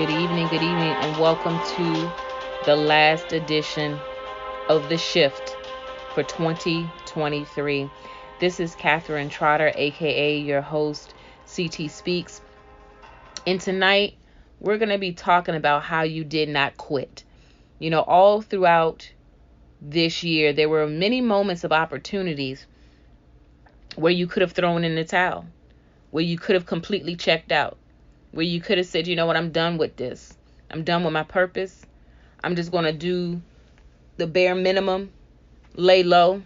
good evening, and welcome to the last edition of The Shift for 2023. This is Catherine Trotter, aka your host, CT Speaks. And tonight, we're going to be talking about how you did not quit. All throughout this year, there were many moments of opportunities where you could have thrown in the towel, where you could have completely checked out, where you could have said, you know what, I'm done with this. I'm done with my purpose. I'm just going to do the bare minimum, lay low,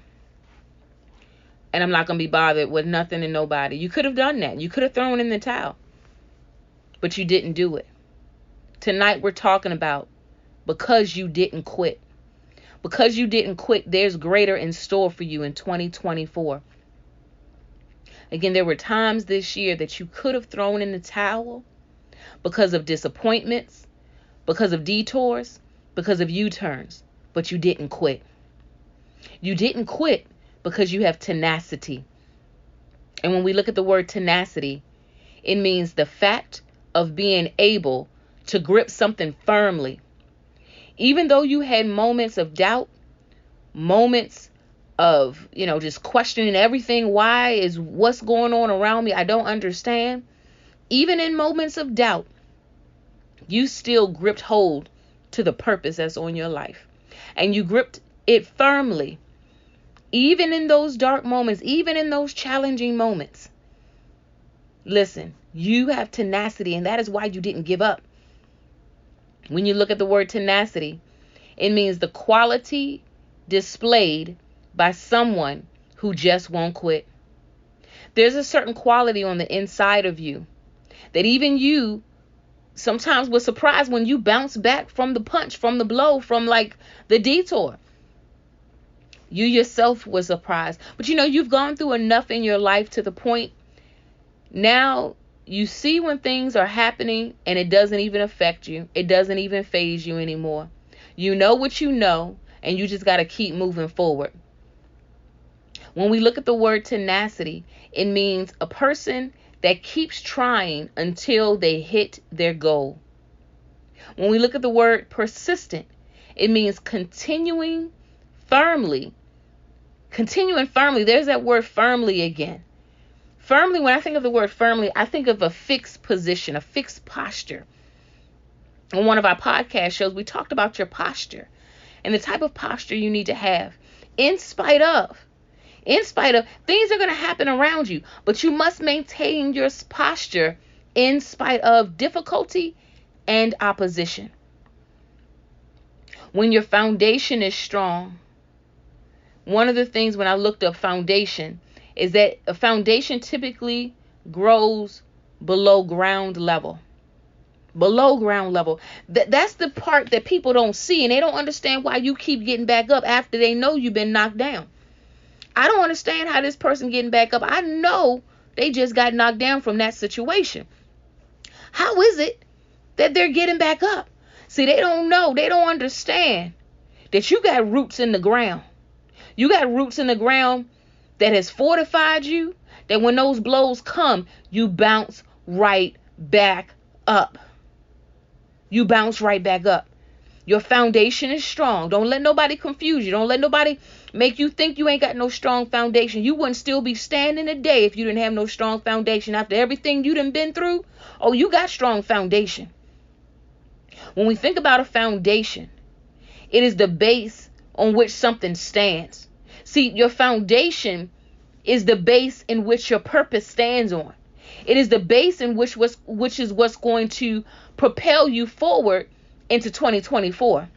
and I'm not going to be bothered with nothing and nobody. You could have done that. You could have thrown in the towel, but you didn't do it. Tonight we're talking about because you didn't quit. Because you didn't quit, there's greater in store for you in 2024. Again, there were times this year that you could have thrown in the towel because of disappointments, because of detours, because of U-turns, but you didn't quit. You didn't quit because you have tenacity. And when we look at the word tenacity, it means the fact of being able to grip something firmly. Even though you had moments of doubt, moments of, just questioning everything. What's going on around me? I don't understand. Even in moments of doubt, you still gripped hold to the purpose that's on your life. And you gripped it firmly. Even in those dark moments, even in those challenging moments. Listen, you have tenacity, and that is why you didn't give up. When you look at the word tenacity, it means the quality displayed by someone who just won't quit. There's a certain quality on the inside of you that even you sometimes was surprised when you bounce back from the punch, from the blow, from the detour. You yourself was surprised. But you've gone through enough in your life to the point now you see when things are happening and it doesn't even affect you. It doesn't even faze you anymore. You know what you know, and you just got to keep moving forward. When we look at the word tenacity, it means a person that keeps trying until they hit their goal. When we look at the word persistent, it means continuing firmly. There's that word firmly again. Firmly, when I think of the word firmly, I think of a fixed position, a fixed posture. On one of our podcast shows, we talked about your posture and the type of posture you need to have in spite of things are going to happen around you, but you must maintain your posture in spite of difficulty and opposition. When your foundation is strong, one of the things when I looked up foundation is that a foundation typically grows below ground level. Below ground level. That's the part that people don't see, and they don't understand why you keep getting back up after they know you've been knocked down. I don't understand how this person getting back up. I know they just got knocked down from that situation. How is it that they're getting back up? See, they don't know. They don't understand that you got roots in the ground. You got roots in the ground that has fortified you, that when those blows come, you bounce right back up. You bounce right back up. Your foundation is strong. Don't let nobody confuse you. Don't let nobody make you think you ain't got no strong foundation. You wouldn't still be standing today if you didn't have no strong foundation. After everything you done been through, you got strong foundation. When we think about a foundation, it is the base on which something stands. See, your foundation is the base in which your purpose stands on. It is the base in which is what's going to propel you forward into 2024.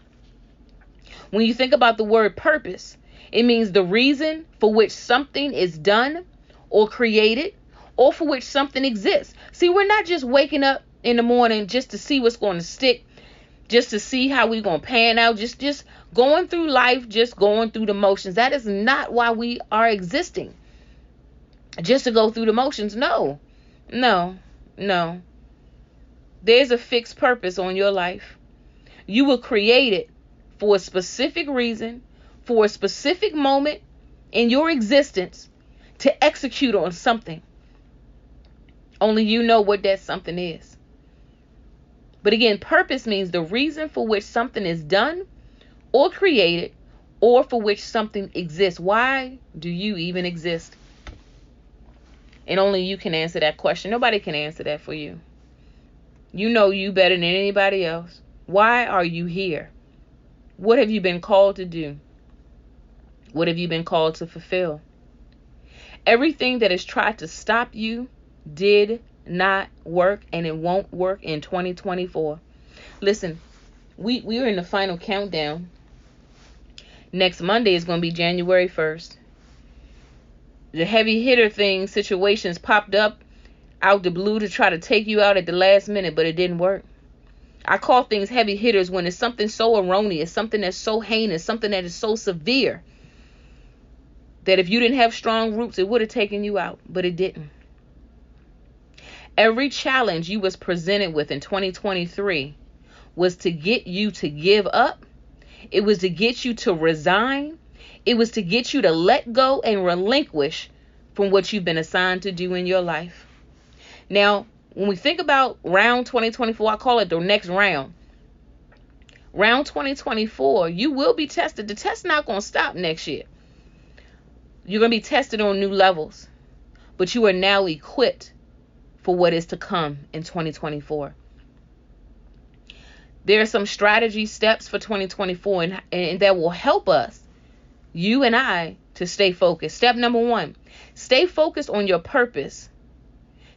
When you think about the word purpose, it means the reason for which something is done or created or for which something exists. See, we're not just waking up in the morning just to see what's going to stick, just to see how we're going to pan out, just going through life, just going through the motions. That is not why we are existing. Just to go through the motions. No. There's a fixed purpose on your life. You were created for a specific reason, for a specific moment in your existence to execute on something. Only you know what that something is. But again, purpose means the reason for which something is done or created, or for which something exists. Why do you even exist? And only you can answer that question. Nobody can answer that for you. You know you better than anybody else. Why are you here? What have you been called to do? What have you been called to fulfill? Everything that has tried to stop you did not work, and it won't work in 2024. Listen, we are in the final countdown. Next Monday is going to be January 1st. The heavy hitter situations popped up out the blue to try to take you out at the last minute, but it didn't work. I call things heavy hitters when it's something so erroneous, something that's so heinous, something that is so severe that if you didn't have strong roots, it would have taken you out, but it didn't. Every challenge you was presented with in 2023 was to get you to give up. It was to get you to resign. It was to get you to let go and relinquish from what you've been assigned to do in your life. Now, when we think about round 2024, I call it the next round. Round 2024, you will be tested. The test's not going to stop next year. You're going to be tested on new levels, but you are now equipped for what is to come in 2024. There are some strategy steps for 2024 and that will help us, you and I, to stay focused. Step number 1, stay focused on your purpose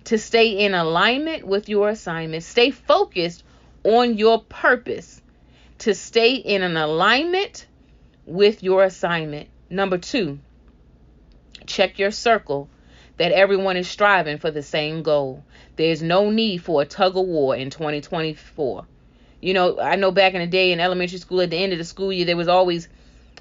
to stay in alignment with your assignment. Stay focused on your purpose to stay in an alignment with your assignment. Number 2, check your circle that everyone is striving for the same goal. There's no need for a tug of war in 2024. You know, I know back in the day in elementary school, at the end of the school year, there was always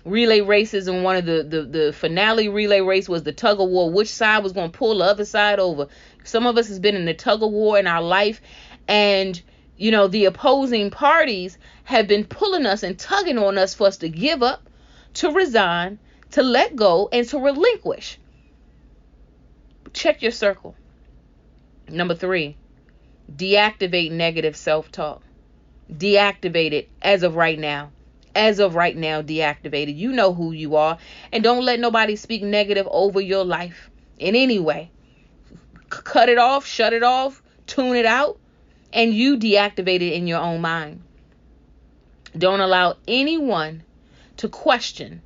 relay races, and one of the finale relay race was the tug of war. Which side was going to pull the other side over? Some of us has been in the tug of war in our life, and you know, the opposing parties have been pulling us and tugging on us for us to give up, to resign, to let go, and to relinquish. Check your circle. Number 3, deactivate negative self-talk. Deactivate it as of right now. As of right now, deactivate it. You know who you are. And don't let nobody speak negative over your life in any way. Cut it off, shut it off, tune it out, and you deactivate it in your own mind. Don't allow anyone to question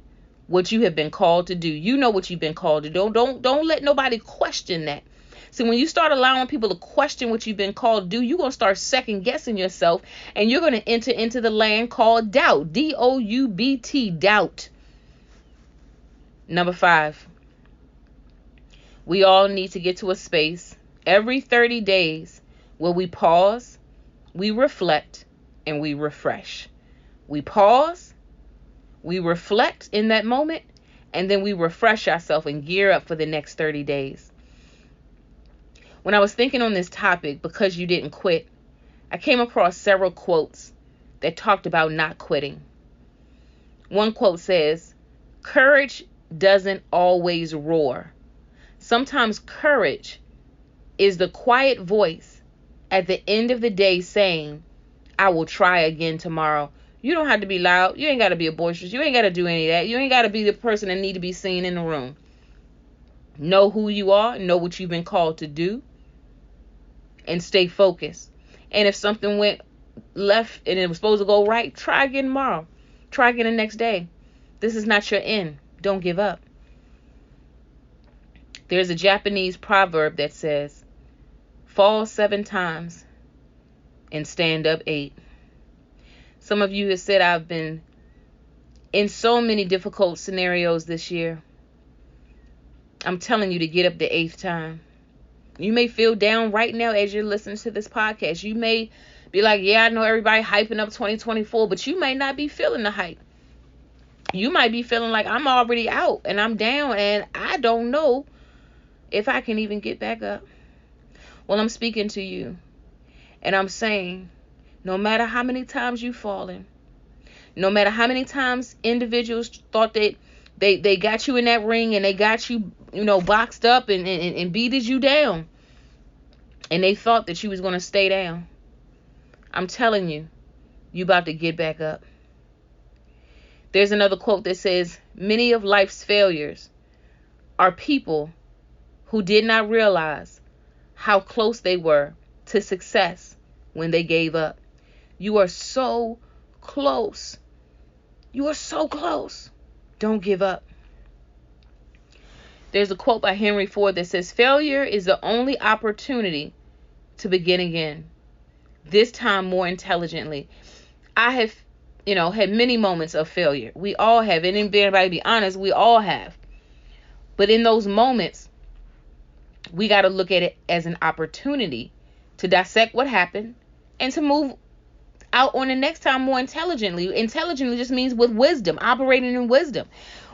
what you have been called to do. You know what you've been called to do. Don't let nobody question that. So when you start allowing people to question what you've been called to do, you're going to start second guessing yourself, and you're going to enter into the land called doubt. D-O-U-B-T, doubt. Number 5, we all need to get to a space every 30 days where we pause, we reflect, and we refresh. We pause, we reflect in that moment, and then we refresh ourselves and gear up for the next 30 days. When I was thinking on this topic, because you didn't quit, I came across several quotes that talked about not quitting. One quote says, "Courage doesn't always roar. Sometimes courage is the quiet voice at the end of the day saying, I will try again tomorrow." You don't have to be loud. You ain't got to be boisterous. You ain't got to do any of that. You ain't got to be the person that need to be seen in the room. Know who you are. Know what you've been called to do. And stay focused. And if something went left and it was supposed to go right, try again tomorrow. Try again the next day. This is not your end. Don't give up. There's a Japanese proverb that says, fall 7 times and stand up 8. Some of you have said, I've been in so many difficult scenarios this year. I'm telling you to get up the 8th time. You may feel down right now as you're listening to this podcast. You may be like, yeah, I know everybody hyping up 2024, but you may not be feeling the hype. You might be feeling like I'm already out and I'm down and I don't know if I can even get back up. Well, I'm speaking to you and I'm saying, no matter how many times you've fallen, no matter how many times individuals thought that they got you in that ring and they got you, boxed up and beated you down, and they thought that you was going to stay down, I'm telling you, you about to get back up. There's another quote that says, many of life's failures are people who did not realize how close they were to success when they gave up. You are so close. You are so close. Don't give up. There's a quote by Henry Ford that says, failure is the only opportunity to begin again, this time more intelligently. I have, had many moments of failure. We all have. And if anybody be honest, we all have. But in those moments, we got to look at it as an opportunity to dissect what happened and to move out on the next time more intelligently. Intelligently just means with wisdom, operating in wisdom.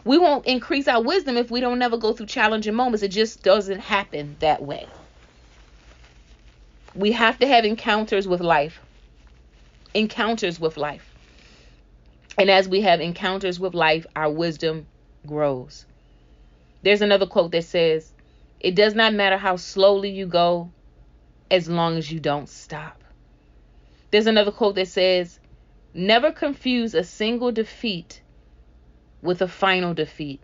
We won't increase our wisdom if we don't never go through challenging moments. It just doesn't happen that way. We have to have encounters with life. Encounters with life. And as we have encounters with life, our wisdom grows. There's another quote that says, it does not matter how slowly you go as long as you don't stop. There's another quote that says, never confuse a single defeat with a final defeat.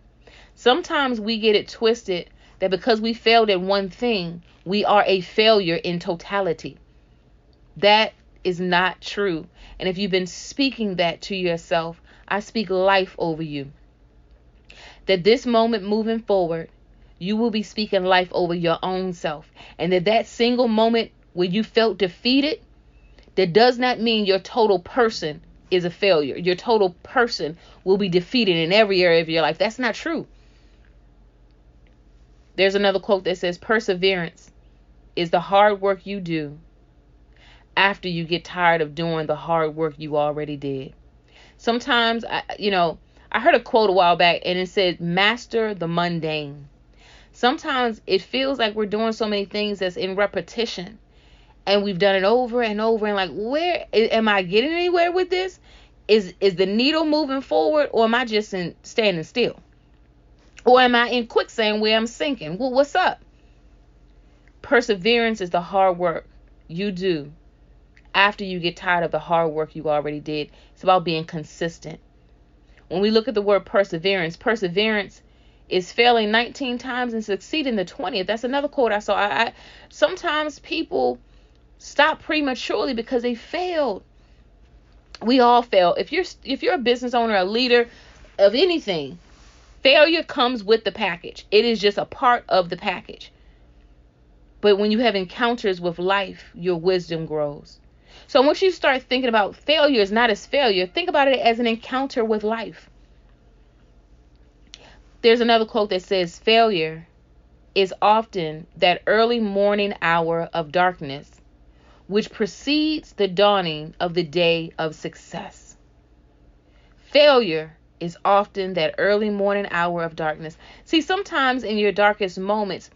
Sometimes we get it twisted that because we failed at one thing, we are a failure in totality. That is not true. And if you've been speaking that to yourself, I speak life over you. That this moment moving forward, you will be speaking life over your own self. And that single moment where you felt defeated, that does not mean your total person is a failure. Your total person will be defeated in every area of your life. That's not true. There's another quote that says, perseverance is the hard work you do after you get tired of doing the hard work you already did. Sometimes, I heard a quote a while back and it said, master the mundane. Sometimes it feels like we're doing so many things that's in repetition. And we've done it over and over and like, where am I getting anywhere with this? Is the needle moving forward, or am I just standing still? Or am I in quicksand where I'm sinking? Well, what's up? Perseverance is the hard work you do after you get tired of the hard work you already did. It's about being consistent. When we look at the word perseverance is failing 19 times and succeeding the 20th. That's another quote I saw. Sometimes people stop prematurely because they failed. We all fail. If you're a business owner, a leader of anything, failure comes with the package. It is just a part of the package. But when you have encounters with life, your wisdom grows. So once you start thinking about failure as not as failure, think about it as an encounter with life. There's another quote that says, failure is often that early morning hour of darkness which precedes the dawning of the day of success. Failure is often that early morning hour of darkness. See, sometimes in your darkest moments,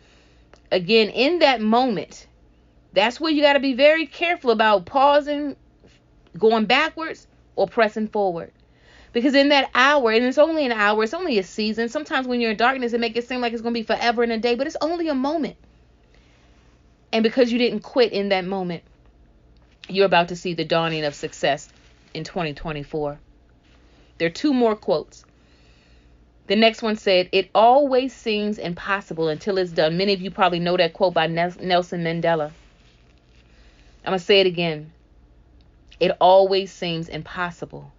again, in that moment, that's where you got to be very careful about pausing, going backwards, or pressing forward. Because in that hour, and it's only an hour, it's only a season. Sometimes when you're in darkness, it makes it seem like it's going to be forever and a day, but it's only a moment. And because you didn't quit in that moment, you're about to see the dawning of success in 2024. There are two more quotes. The next one said, it always seems impossible until it's done. Many of you probably know that quote by Nelson Mandela. I'm going to say it again. It always seems impossible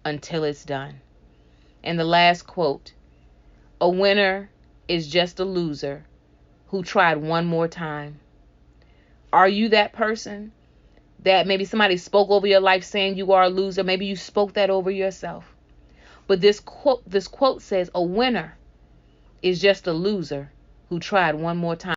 until it's done. And the last quote, a winner is just a loser who tried one more time. Are you that person that maybe somebody spoke over your life saying you are a loser? Maybe you spoke that over yourself. But this quote says, a winner is just a loser who tried one more time.